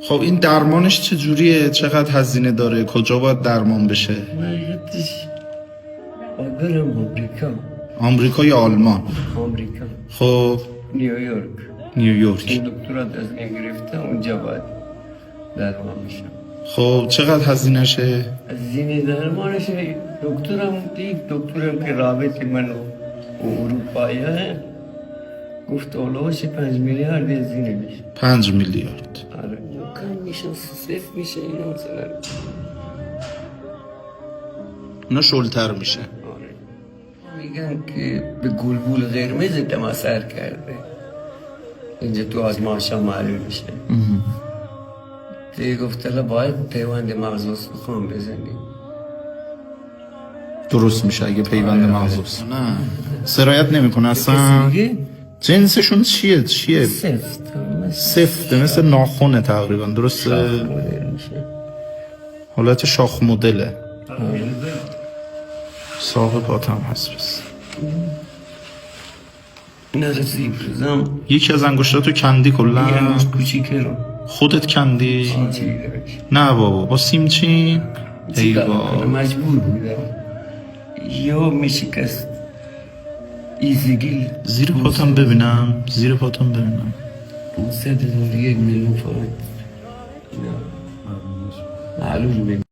خب این درمانش چجوریه؟ چقدر هزینه داره؟ کجا باید درمان بشه؟ مایتش برم آمریکا. آمریکا یا آلمان؟ آمریکا، خب نیویورک. نیویورک. این دکترات از من گرفته، اونجا باید درمان میشم. خب چقدر هزینهشه؟ از زینه درمانش دکترم که رابط من و اروپاییه گفت اولوش 5 میلیارد هزینه میشه. 5 میلیارد. آره کم میشه، صفر میشه اینا مثلا. اونا شلتر میشه. آره میگن که به گلبول قرمز دم اثر کرده، اینجا تو آزمایشا معلوم میشه. دیگه گفت الان باید پیوند مغز استخوان بزنیم. درست میشه اگه پیوند مغزوس. نه سرایت نمیکنه اصلا. دیگه جنسشون چیه؟ سفته، مثل ناخونه تقریبا. درسته؟ حالت شاخ مدله. ساق پاتم هست بس. نرسیم بزم یکی از انگشتاتو کندی کلا؟ یه انگشت کوچیکه رو خودت کندی؟ چی دارش؟ نه بابا با سیمچین؟ ایوا مجبور بودم یا میشکست ایزگیل. زیر پاتم ببینم. 300,000 1 میلیون فرانک معلوم